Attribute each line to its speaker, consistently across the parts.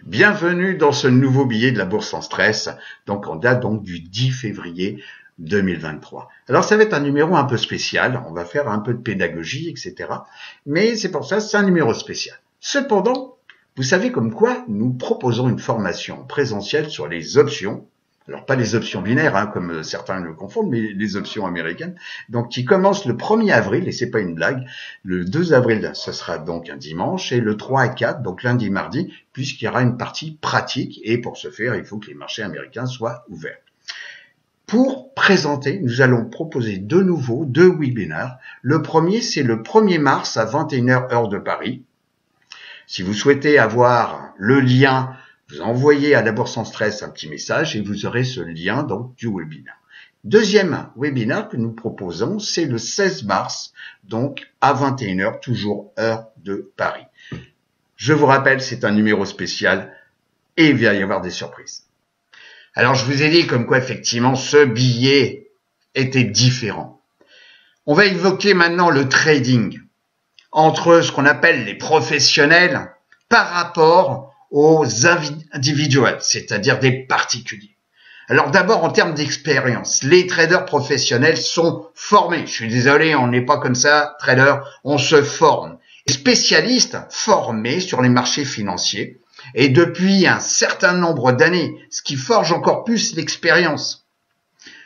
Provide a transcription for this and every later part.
Speaker 1: Bienvenue dans ce nouveau billet de la Bourse sans stress, donc en date du 10 février 2023. Alors ça va être un numéro un peu spécial, on va faire un peu de pédagogie, etc. Mais c'est pour ça, c'est un numéro spécial. Cependant, vous savez comme quoi nous proposons une formation présentielle sur les options. Alors pas les options binaires, comme certains le confondent, mais les options américaines, donc qui commence le 1er avril, et c'est pas une blague, le 2 avril, ce sera donc un dimanche, et le 3 et 4, donc lundi, mardi, puisqu'il y aura une partie pratique, et pour ce faire, il faut que les marchés américains soient ouverts. Pour présenter, nous allons proposer de nouveau deux webinaires. Le premier, c'est le 1er mars à 21h heure de Paris. Si vous souhaitez avoir le lien, vous envoyez à la Bourse sans stress un petit message et vous aurez ce lien donc du webinaire. Deuxième webinaire que nous proposons, c'est le 16 mars, donc à 21h, toujours heure de Paris. Je vous rappelle, c'est un numéro spécial et il va y avoir des surprises. Alors je vous ai dit comme quoi effectivement ce billet était différent. On va évoquer maintenant le trading entre ce qu'on appelle les professionnels par rapport aux individuels, c'est-à-dire des particuliers. Alors d'abord en termes d'expérience, les traders professionnels sont formés. Je suis désolé, on n'est pas comme ça, trader, on se forme. Spécialistes formés sur les marchés financiers et depuis un certain nombre d'années, ce qui forge encore plus l'expérience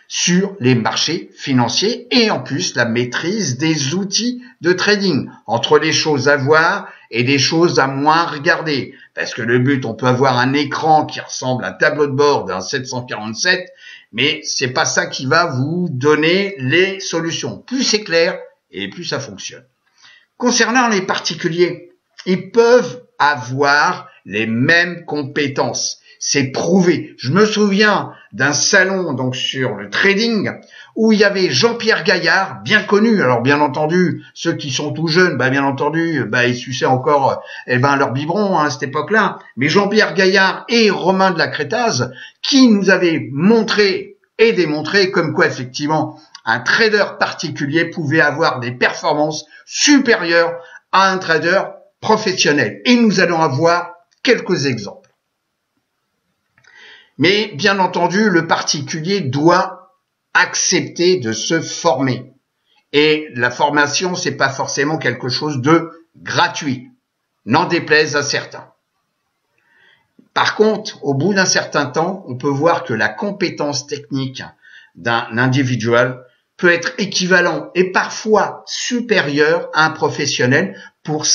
Speaker 1: sur les marchés financiers et en plus la maîtrise des outils de trading entre les choses à voir et les choses à moins regarder. Parce que le but, on peut avoir un écran qui ressemble à un tableau de bord d'un 747, mais c'est pas ça qui va vous donner les solutions. Plus c'est clair et plus ça fonctionne. Concernant les particuliers, ils peuvent avoir les mêmes compétences. C'est prouvé. Je me souviens d'un salon donc sur le trading où il y avait Jean-Pierre Gaillard, bien connu. Alors bien entendu, ceux qui sont tout jeunes, bien entendu, ils suçaient encore leur biberon à cette époque-là. Mais Jean-Pierre Gaillard et Romain de la Crétaz qui nous avaient montré et démontré comme quoi effectivement un trader particulier pouvait avoir des performances supérieures à un trader professionnel. Et nous allons avoir quelques exemples. Mais bien entendu, le particulier doit accepter de se former. Et la formation, c'est pas forcément quelque chose de gratuit, n'en déplaise à certains. Par contre, au bout d'un certain temps, on peut voir que la compétence technique d'un individuel peut être équivalent et parfois supérieur à un professionnel pour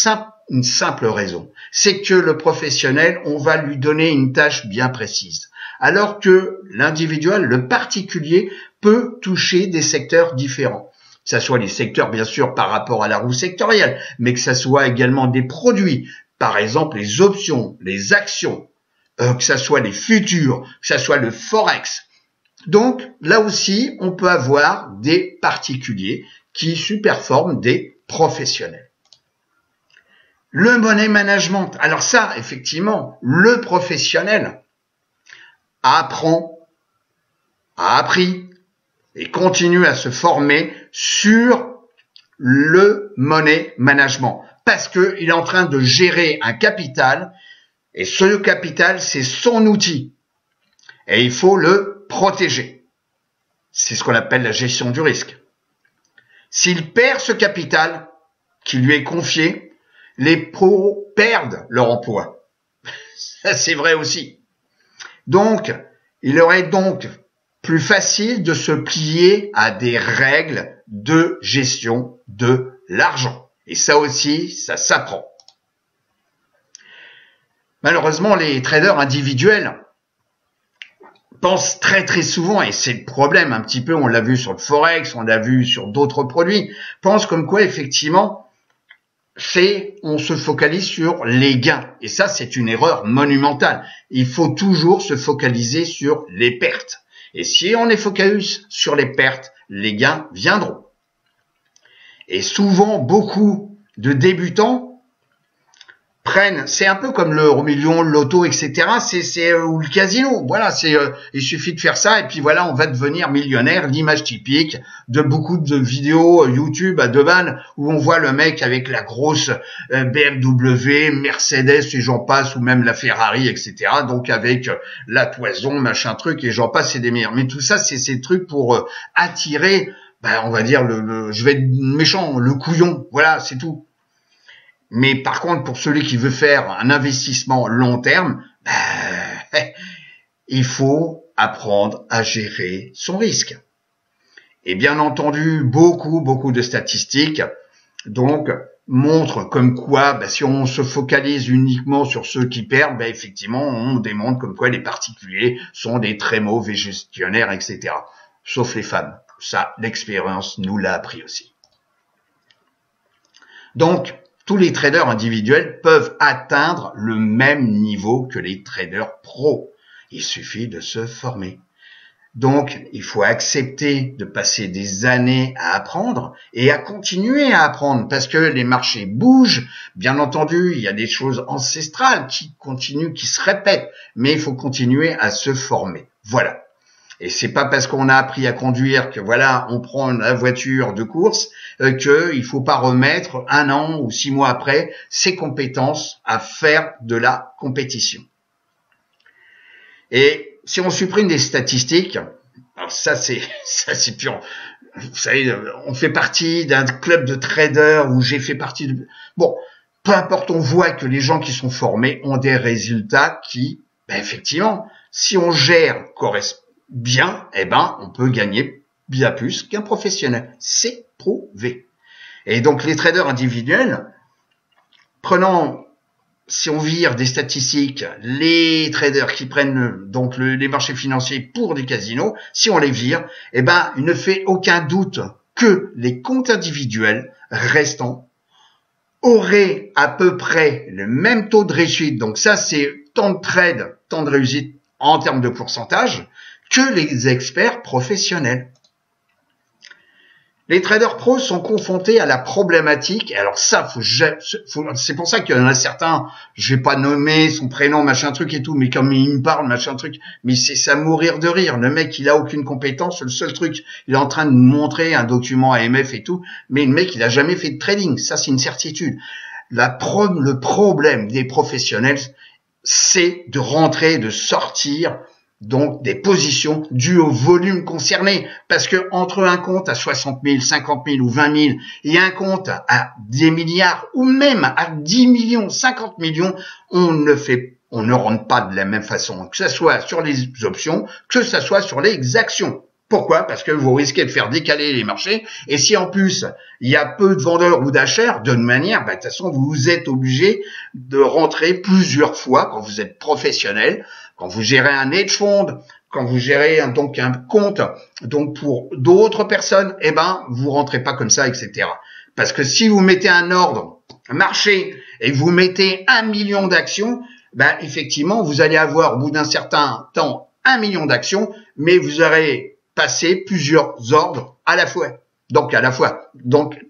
Speaker 1: une simple raison. C'est que le professionnel, on va lui donner une tâche bien précise. Alors que l'individuel, le particulier, peut toucher des secteurs différents. Que ce soit les secteurs, bien sûr, par rapport à la roue sectorielle, mais que ce soit également des produits, par exemple les options, les actions, que ce soit les futurs, que ce soit le forex. Donc, là aussi, on peut avoir des particuliers qui superforment des professionnels. Le money management. Alors ça, effectivement, le professionnel apprend, a appris et continue à se former sur le money management parce que il est en train de gérer un capital et ce capital, c'est son outil et il faut le protéger. C'est ce qu'on appelle la gestion du risque. S'il perd ce capital qui lui est confié, les pros perdent leur emploi. Ça, c'est vrai aussi. Donc, il aurait donc plus facile de se plier à des règles de gestion de l'argent. Et ça aussi, ça s'apprend. Malheureusement, les traders individuels pensent très très souvent, et c'est le problème un petit peu, on l'a vu sur le Forex, on l'a vu sur d'autres produits, pensent comme quoi effectivement, on se focalise sur les gains. Et ça, c'est une erreur monumentale. Il faut toujours se focaliser sur les pertes. Et si on est focus sur les pertes, les gains viendront. Et souvent, beaucoup de débutants prennent, c'est un peu comme l'euro million, le loto, etc. Ou le casino. Voilà, il suffit de faire ça et puis voilà, on va devenir millionnaire. L'image typique de beaucoup de vidéos YouTube à 2 balles où on voit le mec avec la grosse BMW, Mercedes et j'en passe, ou même la Ferrari, etc. Donc avec la toison, machin truc et j'en passe, c'est des meilleurs. Mais tout ça, c'est ces trucs pour attirer, on va dire je vais être méchant, le couillon. Voilà, c'est tout. Mais par contre, pour celui qui veut faire un investissement long terme, il faut apprendre à gérer son risque. Et bien entendu, beaucoup de statistiques donc montrent comme quoi, si on se focalise uniquement sur ceux qui perdent, effectivement, on démontre comme quoi les particuliers sont des très mauvais gestionnaires, etc. Sauf les femmes. Ça, l'expérience nous l'a appris aussi. Donc, tous les traders individuels peuvent atteindre le même niveau que les traders pros. Il suffit de se former. Donc, il faut accepter de passer des années à apprendre et à continuer à apprendre parce que les marchés bougent. Bien entendu, il y a des choses ancestrales qui continuent, qui se répètent, mais il faut continuer à se former. Voilà. Et c'est pas parce qu'on a appris à conduire que voilà, on prend la voiture de course qu'il faut pas remettre 1 an ou 6 mois après ses compétences à faire de la compétition. Et si on supprime des statistiques, alors ça c'est pur. Vous savez, on fait partie d'un club de traders où j'ai fait partie de. Bon, peu importe, on voit que les gens qui sont formés ont des résultats qui, effectivement, si on gère bien, on peut gagner bien plus qu'un professionnel. C'est prouvé. Et donc, les traders individuels, si on vire des statistiques, les traders qui prennent donc les marchés financiers pour des casinos, si on les vire, il ne fait aucun doute que les comptes individuels restants auraient à peu près le même taux de réussite. Donc ça, c'est tant de trades, tant de réussite en termes de pourcentage, que les experts professionnels. Les traders pros sont confrontés à la problématique. Alors ça, c'est pour ça qu'il y en a certains, je vais pas nommer son prénom, machin truc et tout, mais comme il me parle, machin truc, mais c'est à mourir de rire. Le mec, il a aucune compétence. Le seul truc, il est en train de montrer un document AMF et tout, mais le mec, il a jamais fait de trading. Ça, c'est une certitude. Le problème des professionnels, c'est de rentrer, de sortir donc des positions dues au volume concerné. Parce que entre un compte à 60 000, 50 000 ou 20 000 et un compte à des milliards ou même à 10 millions, 50 millions, on ne rentre pas de la même façon. Que ce soit sur les options, que ce soit sur les actions. Pourquoi? Parce que vous risquez de faire décaler les marchés. Et si en plus, il y a peu de vendeurs ou d'acheteurs, de manière, de toute façon, vous êtes obligé de rentrer plusieurs fois quand vous êtes professionnel, quand vous gérez un hedge fund, quand vous gérez donc un compte, donc pour d'autres personnes, vous rentrez pas comme ça, etc. Parce que si vous mettez un ordre marché et que vous mettez 1 million d'actions, effectivement, vous allez avoir au bout d'un certain temps 1 million d'actions, mais vous aurez passer plusieurs ordres à la fois. Donc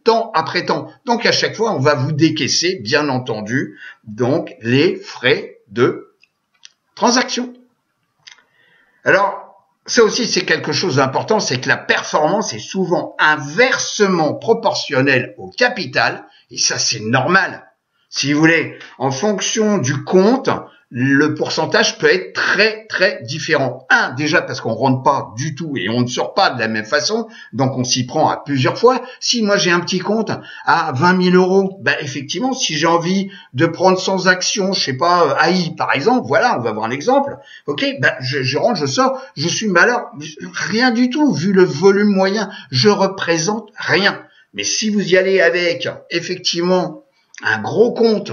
Speaker 1: temps après temps. Donc à chaque fois, on va vous décaisser, bien entendu, donc les frais de transaction. Alors, ça aussi, c'est quelque chose d'important, c'est que la performance est souvent inversement proportionnelle au capital, et ça, c'est normal. Si vous voulez, en fonction du compte, le pourcentage peut être très, très différent. Déjà parce qu'on rentre pas du tout et on ne sort pas de la même façon, donc on s'y prend à plusieurs fois. Si moi j'ai un petit compte à 20 000 euros, effectivement, si j'ai envie de prendre sans action, je sais pas, AI par exemple, voilà, on va voir un exemple. Ok, je rentre, je sors, je suis malheur, rien du tout, vu le volume moyen, je représente rien. Mais si vous y allez avec, effectivement, un gros compte,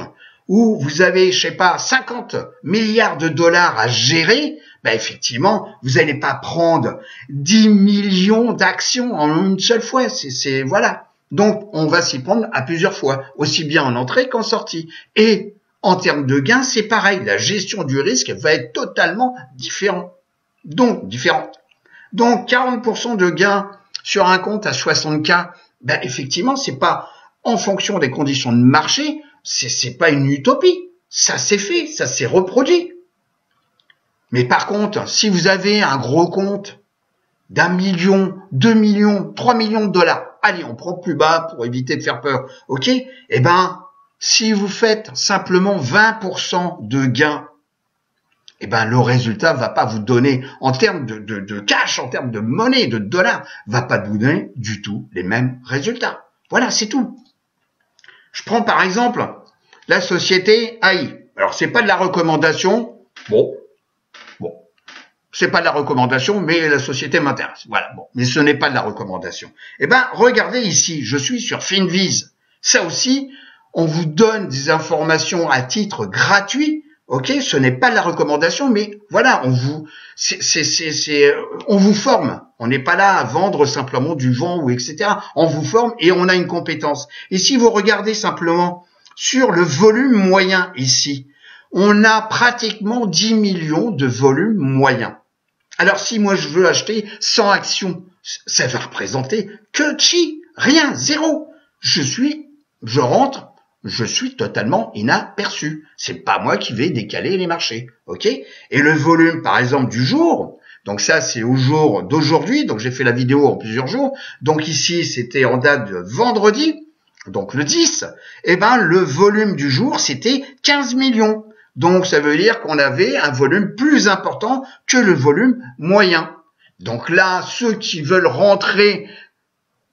Speaker 1: où vous avez, je sais pas, 50 milliards de dollars à gérer, effectivement, vous n'allez pas prendre 10 millions d'actions en une seule fois. Voilà. Donc, on va s'y prendre à plusieurs fois, aussi bien en entrée qu'en sortie. Et en termes de gains, c'est pareil. La gestion du risque va être totalement différente. Donc, 40% de gains sur un compte à 60K, effectivement, c'est pas en fonction des conditions de marché, c'est pas une utopie. ça s'est fait, ça s'est reproduit. Mais par contre, si vous avez un gros compte d'1 million, 2 millions, 3 millions de dollars, allez, on prend plus bas pour éviter de faire peur, ok? Eh ben, si vous faites simplement 20% de gains, eh ben, le résultat va pas vous donner, en termes de cash, en termes de monnaie, de dollars, va pas vous donner du tout les mêmes résultats. Voilà, c'est tout. Je prends par exemple la société AI. Alors, c'est pas de la recommandation. Bon. C'est pas de la recommandation, mais la société m'intéresse. Voilà, bon. Mais ce n'est pas de la recommandation. Eh ben, regardez ici. Je suis sur Finviz. Ça aussi, on vous donne des informations à titre gratuit. Ok, ce n'est pas de la recommandation, mais voilà, on vous forme. On n'est pas là à vendre simplement du vent ou etc. On vous forme et on a une compétence. Et si vous regardez simplement sur le volume moyen ici, on a pratiquement 10 millions de volume moyen. Alors si moi je veux acheter 100 actions, ça va représenter que chi, rien, zéro. Je rentre. Je suis totalement inaperçu. C'est pas moi qui vais décaler les marchés, ok? Et le volume, par exemple, du jour, donc ça, c'est au jour d'aujourd'hui, donc j'ai fait la vidéo en plusieurs jours, donc ici, c'était en date de vendredi, donc le 10, eh ben, le volume du jour, c'était 15 millions. Donc, ça veut dire qu'on avait un volume plus important que le volume moyen. Donc là, ceux qui veulent rentrer,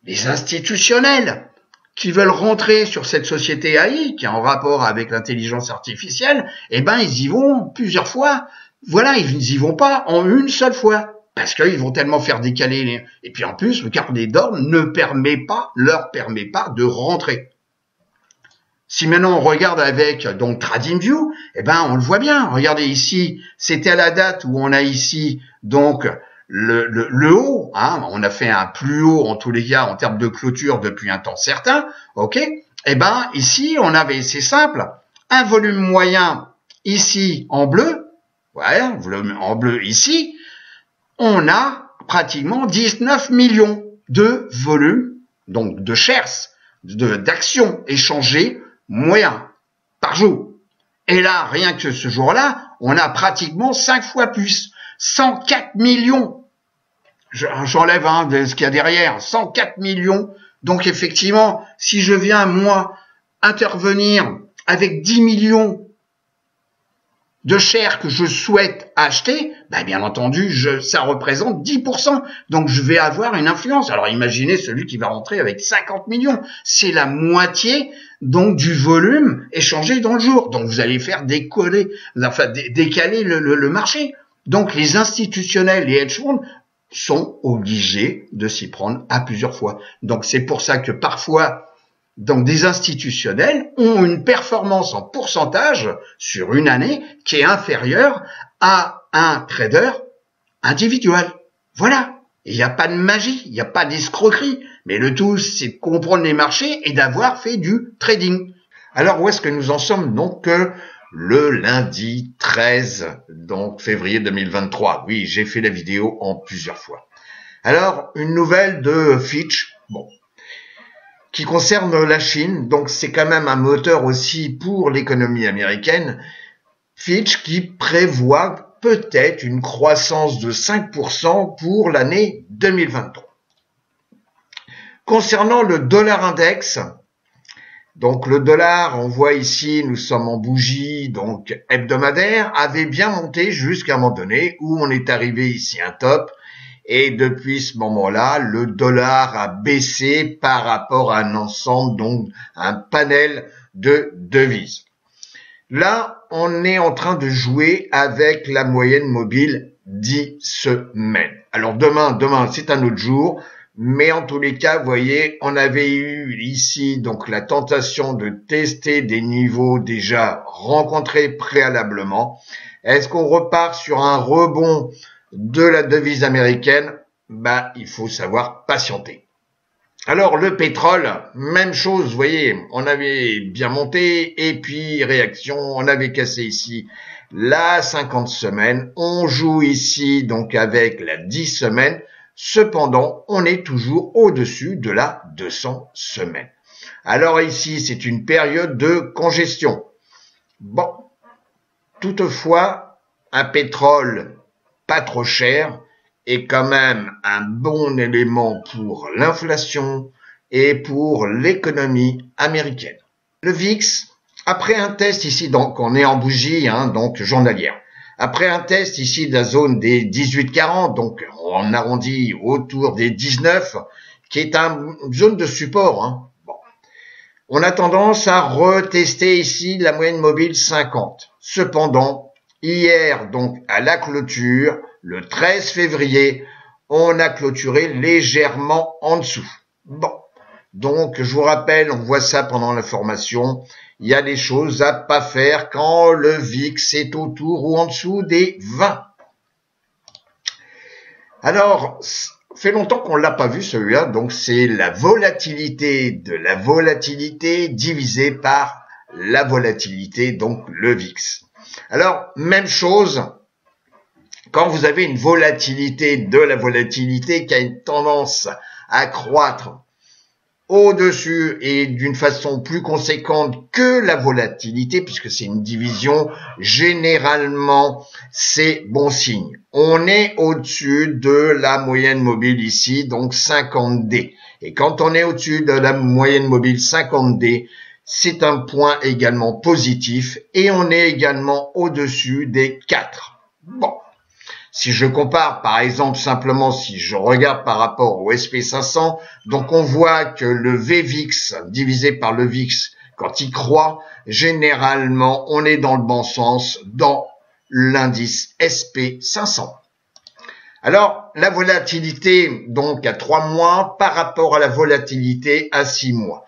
Speaker 1: les institutionnels, qui veulent rentrer sur cette société AI, qui est en rapport avec l'intelligence artificielle, eh ben, ils y vont plusieurs fois. Voilà, ils y vont pas en une seule fois. Parce qu'ils vont tellement faire décaler les... Et puis en plus, le carnet d'or leur permet pas de rentrer. Si maintenant on regarde avec donc TradingView, eh ben, on le voit bien. Regardez ici, c'était à la date où on a ici, donc, le haut, hein, on a fait un plus haut en tous les cas en termes de clôture depuis un temps certain, ok? Eh ben ici on avait, c'est simple, un volume moyen ici en bleu, ouais, volume en bleu ici, on a pratiquement 19 millions de volume, donc de shares, d'actions échangées moyens par jour. Et là, rien que ce jour-là, on a pratiquement 5 fois plus. 104 millions. J'enlève ce qu'il y a derrière. 104 millions. Donc effectivement, si je viens, moi, intervenir avec 10 millions de shares que je souhaite acheter, ben bien entendu, ça représente 10%. Donc je vais avoir une influence. Alors imaginez celui qui va rentrer avec 50 millions. C'est la moitié donc du volume échangé dans le jour. Donc vous allez faire décaler le marché. Donc les institutionnels, les hedge funds sont obligés de s'y prendre à plusieurs fois. Donc c'est pour ça que parfois, donc des institutionnels ont une performance en pourcentage sur une année qui est inférieure à un trader individuel. Voilà. Il n'y a pas de magie, il n'y a pas d'escroquerie. Mais le tout, c'est de comprendre les marchés et d'avoir fait du trading. Alors où est-ce que nous en sommes donc le lundi 13 donc février 2023. Oui, j'ai fait la vidéo en plusieurs fois. Alors, une nouvelle de Fitch, bon, qui concerne la Chine. Donc, c'est quand même un moteur aussi pour l'économie américaine. Fitch qui prévoit peut-être une croissance de 5% pour l'année 2023. Concernant le dollar index, donc le dollar, on voit ici, nous sommes en bougie donc hebdomadaire, avait bien monté jusqu'à un moment donné où on est arrivé ici un top. Et depuis ce moment-là, le dollar a baissé par rapport à un ensemble, donc un panel de devises. Là, on est en train de jouer avec la moyenne mobile 10 semaines. Alors demain, c'est un autre jour. Mais en tous les cas, vous voyez, on avait eu ici donc la tentation de tester des niveaux déjà rencontrés préalablement. Est-ce qu'on repart sur un rebond de la devise américaine? Bah, il faut savoir patienter. Alors le pétrole, même chose, vous voyez, on avait bien monté et puis réaction, on avait cassé ici la 50 semaines. On joue ici donc avec la 10 semaines. Cependant, on est toujours au-dessus de la 200 semaines. Alors ici, c'est une période de congestion. Bon, toutefois, un pétrole pas trop cher est quand même un bon élément pour l'inflation et pour l'économie américaine. Le VIX, après un test ici, donc on est en bougie, donc journalière. Après un test ici de la zone des 18-40, donc on arrondit autour des 19, qui est une zone de support. Bon. On a tendance à retester ici la moyenne mobile 50. Cependant, hier, donc à la clôture, le 13 février, on a clôturé légèrement en dessous. Bon, donc je vous rappelle, on voit ça pendant la formation, il y a des choses à pas faire quand le VIX est autour ou en dessous des 20. Alors, fait longtemps qu'on l'a pas vu celui-là, donc c'est la volatilité de la volatilité divisée par la volatilité, donc le VIX. Alors, même chose, quand vous avez une volatilité de la volatilité qui a une tendance à croître au-dessus et d'une façon plus conséquente que la volatilité, puisque c'est une division, généralement, c'est bon signe. On est au-dessus de la moyenne mobile ici, donc 50D. Et quand on est au-dessus de la moyenne mobile 50D, c'est un point également positif et on est également au-dessus des 4. Bon. Si je compare, par exemple, simplement, si je regarde par rapport au SP500, donc on voit que le VVIX divisé par le VIX, quand il croît, généralement, on est dans le bon sens dans l'indice SP500. Alors, la volatilité, donc, à 3 mois par rapport à la volatilité à 6 mois.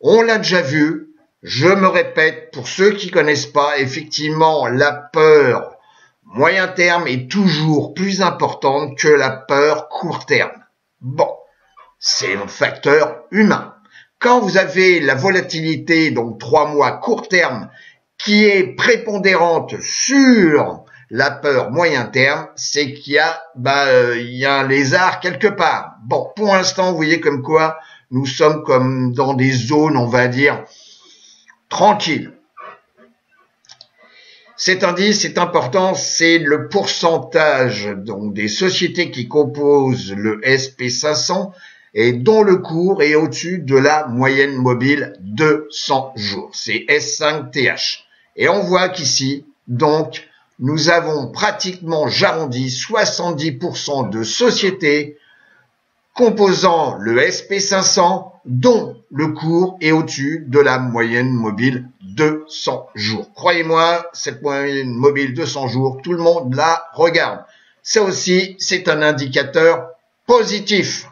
Speaker 1: On l'a déjà vu, je me répète, pour ceux qui connaissent pas, effectivement, la peur moyen terme est toujours plus importante que la peur court terme. Bon, c'est un facteur humain. Quand vous avez la volatilité, donc 3 mois court terme, qui est prépondérante sur la peur moyen terme, c'est qu'il y a, il y a un lézard quelque part. Bon, pour l'instant, vous voyez comme quoi nous sommes comme dans des zones, on va dire, tranquilles. Cet indice est important, c'est le pourcentage donc des sociétés qui composent le SP500 et dont le cours est au-dessus de la moyenne mobile de 100 jours. C'est S5TH. Et on voit qu'ici, donc, nous avons pratiquement, j'arrondis, 70% de sociétés composant le SP500 dont le cours est au-dessus de la moyenne mobile de 100 jours. Croyez-moi, cette moyenne mobile de 100 jours, tout le monde la regarde. Ça aussi, c'est un indicateur positif.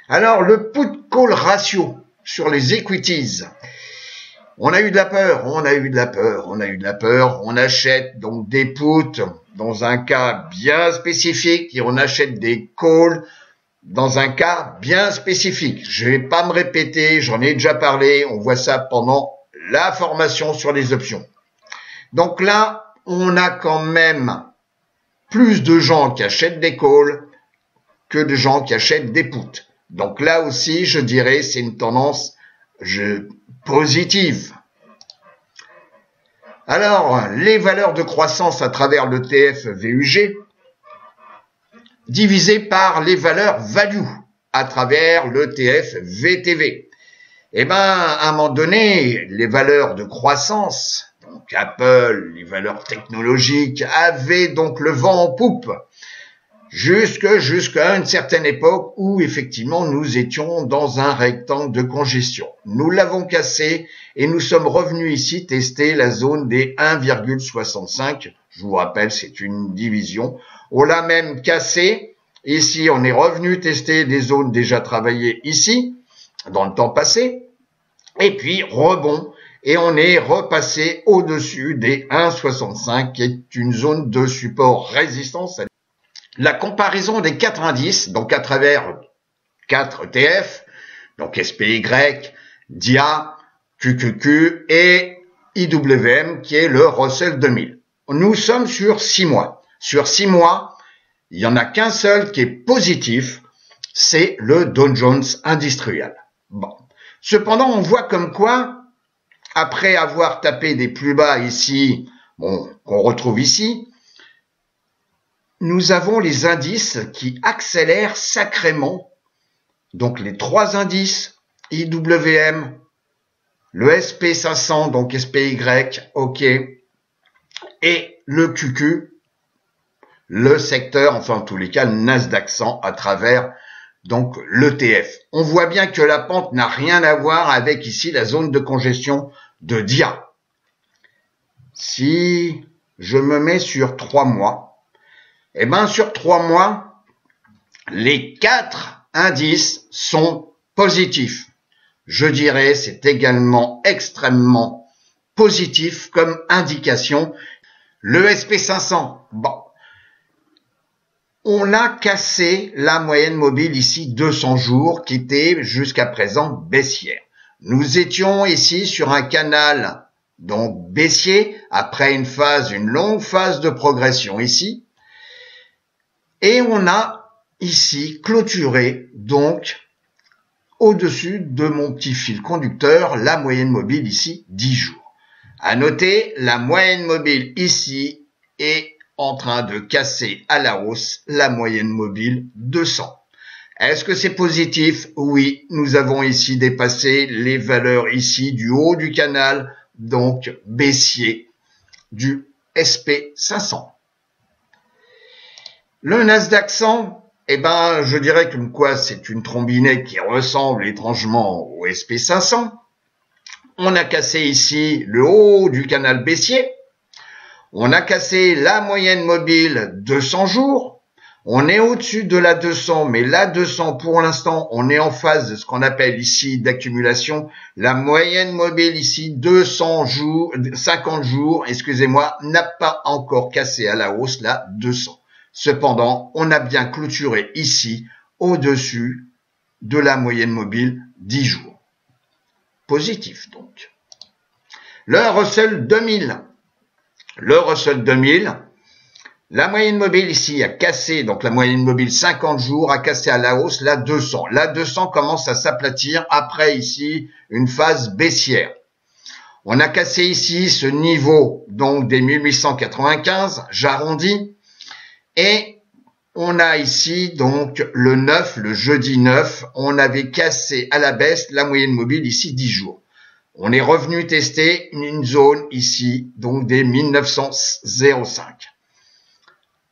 Speaker 1: Alors, le put-call ratio sur les equities. On a eu de la peur, on achète donc des puts dans un cas bien spécifique et on achète des calls dans un cas bien spécifique. Je vais pas me répéter, j'en ai déjà parlé, on voit ça pendant la formation sur les options. Donc là, on a quand même plus de gens qui achètent des calls que de gens qui achètent des puts. Donc là aussi, je dirais, c'est une tendance positive. Alors, les valeurs de croissance à travers l'ETF VUG, divisé par les valeurs value à travers l'ETF VTV. Eh ben, à un moment donné, les valeurs de croissance, donc Apple, les valeurs technologiques, avaient donc le vent en poupe jusqu'à une certaine époque où effectivement nous étions dans un rectangle de congestion. Nous l'avons cassé et nous sommes revenus ici tester la zone des 1,65. Je vous rappelle, c'est une division. On l'a même cassé. Ici, on est revenu tester des zones déjà travaillées ici, dans le temps passé. Et puis, rebond. Et on est repassé au-dessus des 1,65, qui est une zone de support résistance. La comparaison des 4 indices, donc à travers 4 ETF, donc SPY, DIA, QQQ et IWM, qui est le Russell 2000. Nous sommes sur 6 mois. Sur 6 mois, il n'y en a qu'un seul qui est positif, c'est le Dow Jones Industrial. Bon. Cependant, on voit comme quoi, après avoir tapé des plus bas ici, bon, qu'on retrouve ici, nous avons les indices qui accélèrent sacrément. Donc les trois indices, IWM, le SP500, donc SPY, OK, et le QQ, le secteur, enfin en tous les cas, le Nasdaq 100 à travers donc l'ETF. On voit bien que la pente n'a rien à voir avec ici la zone de congestion de DIA. Si je me mets sur 3 mois, eh bien sur 3 mois, les 4 indices sont positifs. Je dirais c'est également extrêmement positif comme indication. Le SP500, bon, on a cassé la moyenne mobile ici 200 jours qui était jusqu'à présent baissière. Nous étions ici sur un canal donc baissier après une longue phase de progression ici. Et on a ici clôturé donc au-dessus de mon petit fil conducteur la moyenne mobile ici 10 jours. À noter, la moyenne mobile ici est en train de casser à la hausse la moyenne mobile 200. Est-ce que c'est positif? Oui, nous avons ici dépassé les valeurs ici du haut du canal, donc baissier du SP500. Le Nasdaq 100, eh ben, je dirais que quoi, c'est une trombinette qui ressemble étrangement au SP500. On a cassé ici le haut du canal baissier. On a cassé la moyenne mobile 200 jours. On est au-dessus de la 200, mais la 200, pour l'instant, on est en phase de ce qu'on appelle ici d'accumulation. La moyenne mobile ici, 200 jours, 50 jours, excusez-moi, n'a pas encore cassé à la hausse la 200. Cependant, on a bien clôturé ici au-dessus de la moyenne mobile 10 jours. Positif donc. Le Russell 2000. Le Russell 2000, la moyenne mobile ici a cassé, donc la moyenne mobile 50 jours a cassé à la hausse la 200. La 200 commence à s'aplatir après ici une phase baissière. On a cassé ici ce niveau donc des 1895, j'arrondis. Et on a ici donc le 9, le jeudi 9, on avait cassé à la baisse la moyenne mobile ici 10 jours. On est revenu tester une zone ici, donc des 1905.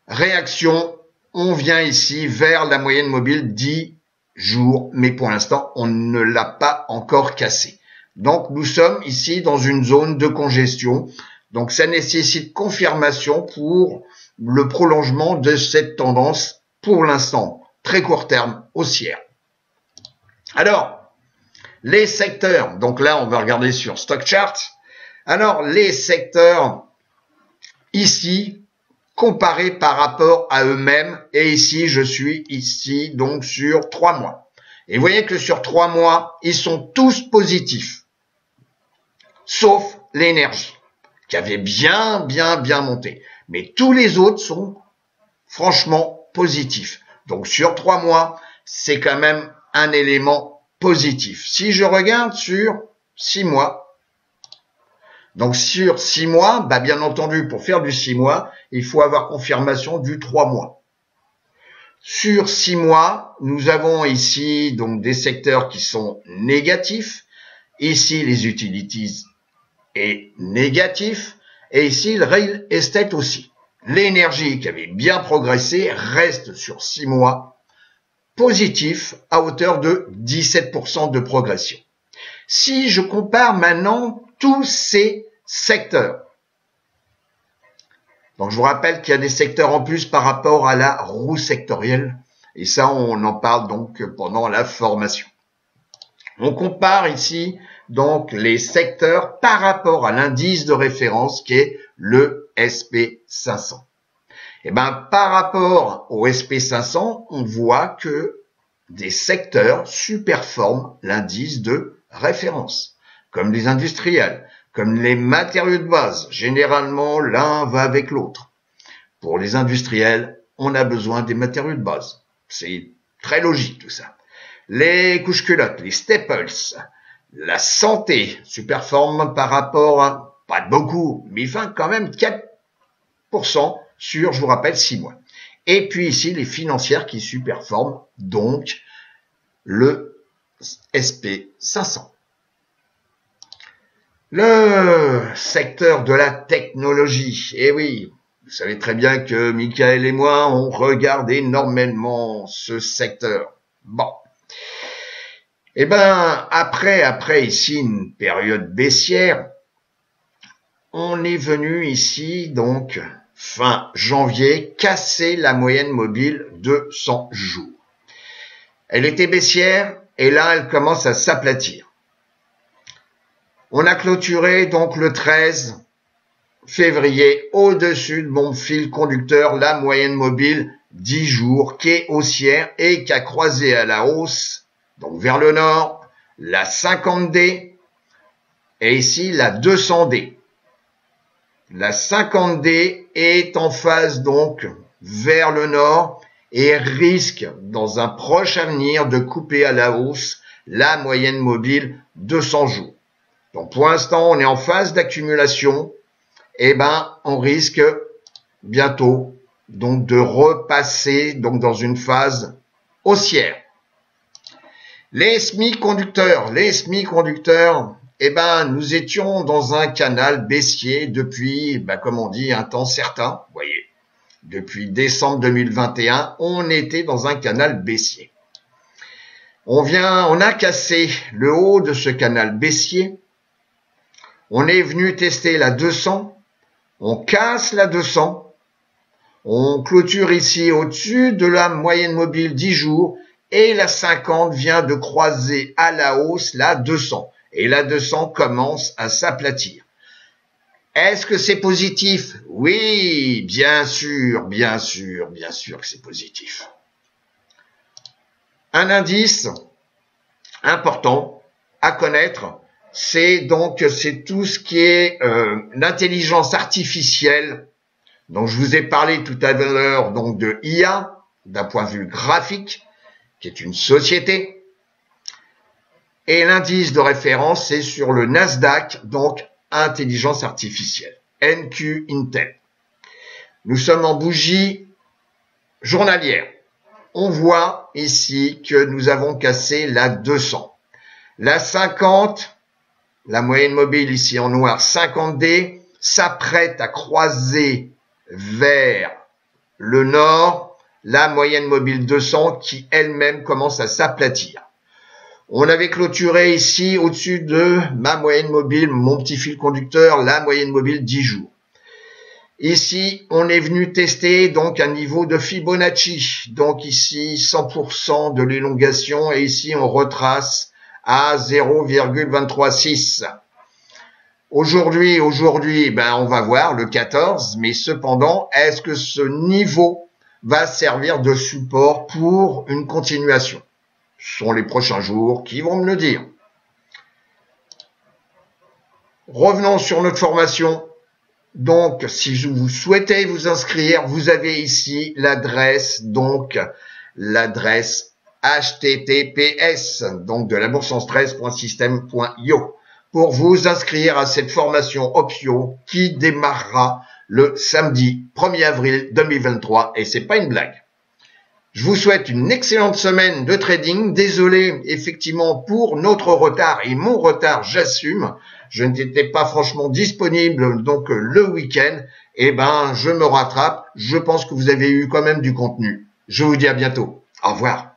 Speaker 1: Réaction, on vient ici vers la moyenne mobile 10 jours, mais pour l'instant, on ne l'a pas encore cassé. Donc, nous sommes ici dans une zone de congestion. Donc, ça nécessite confirmation pour le prolongement de cette tendance, pour l'instant, très court terme, haussière. Alors, les secteurs, donc là, on va regarder sur Stock Chart. Alors, les secteurs, ici, comparés par rapport à eux-mêmes, et ici, je suis ici, donc sur 3 mois. Et vous voyez que sur 3 mois, ils sont tous positifs, sauf l'énergie, qui avait bien monté. Mais tous les autres sont franchement positifs. Donc, sur 3 mois, c'est quand même un élément positif. Si je regarde sur 6 mois, donc sur 6 mois, bah bien entendu, pour faire du 6 mois, il faut avoir confirmation du 3 mois. Sur 6 mois, nous avons ici donc des secteurs qui sont négatifs. Ici, les utilities est négatif. Et ici, le real estate aussi. L'énergie qui avait bien progressé reste sur 6 mois positif à hauteur de 17% de progression. Si je compare maintenant tous ces secteurs, donc je vous rappelle qu'il y a des secteurs en plus par rapport à la roue sectorielle, et ça on en parle donc pendant la formation. On compare ici donc les secteurs par rapport à l'indice de référence qui est le SP500. Et ben, par rapport au SP500, on voit que des secteurs surperforment l'indice de référence, comme les industriels, comme les matériaux de base. Généralement, l'un va avec l'autre. Pour les industriels, on a besoin des matériaux de base. C'est très logique tout ça. Les couches culottes, les staples, la santé surperforment par rapport pas de beaucoup, mais il fait quand même 4% sur, je vous rappelle, 6 mois. Et puis ici, les financières qui surperforment, donc le SP500. Le secteur de la technologie. Eh oui, vous savez très bien que Michael et moi, on regarde énormément ce secteur. Bon. Eh ben, après ici une période baissière, on est venu ici, donc, fin janvier, casser la moyenne mobile de 100 jours. Elle était baissière et là, elle commence à s'aplatir. On a clôturé donc le 13 février au-dessus de mon fil conducteur, la moyenne mobile 10 jours qui est haussière et qui a croisé à la hausse, donc vers le nord, la 50D et ici la 200D. La 50D est en phase donc vers le nord et risque dans un proche avenir de couper à la hausse la moyenne mobile de 100 jours. Donc pour l'instant, on est en phase d'accumulation. Eh ben, on risque bientôt donc de repasser donc dans une phase haussière. Les semi-conducteurs, eh ben, nous étions dans un canal baissier depuis, comme on dit, un temps certain. Vous voyez, depuis décembre 2021, on était dans un canal baissier. On a cassé le haut de ce canal baissier. On est venu tester la 200. On casse la 200. On clôture ici au-dessus de la moyenne mobile 10 jours. Et la 50 vient de croiser à la hausse la 200. Et la 200 commence à s'aplatir. Est-ce que c'est positif? Oui, bien sûr que c'est positif. Un indice important à connaître, c'est tout ce qui est l'intelligence artificielle. Donc je vous ai parlé tout à l'heure donc de IA d'un point de vue graphique, qui est une société. Et l'indice de référence, c'est sur le Nasdaq, donc intelligence artificielle, NQ Intel. Nous sommes en bougie journalière. On voit ici que nous avons cassé la 200. La 50, la moyenne mobile ici en noir, 50D, s'apprête à croiser vers le nord la moyenne mobile 200 qui elle-même commence à s'aplatir. On avait clôturé ici au-dessus de ma moyenne mobile, mon petit fil conducteur, la moyenne mobile 10 jours. Ici, on est venu tester donc un niveau de Fibonacci. Donc ici, 100% de l'élongation et ici, on retrace à 0,236. Aujourd'hui, on va voir le 14, mais cependant, est-ce que ce niveau va servir de support pour une continuation? Ce sont les prochains jours qui vont me le dire. Revenons sur notre formation. Donc, si vous souhaitez vous inscrire, vous avez ici l'adresse, https, donc de la bourse en stress.système.io, pour vous inscrire à cette formation Option qui démarrera le samedi 1er avril 2023, et c'est pas une blague. Je vous souhaite une excellente semaine de trading. Désolé, effectivement, pour notre retard et mon retard, j'assume. Je n'étais pas franchement disponible, donc le week-end. Je me rattrape. Je pense que vous avez eu quand même du contenu. Je vous dis à bientôt. Au revoir.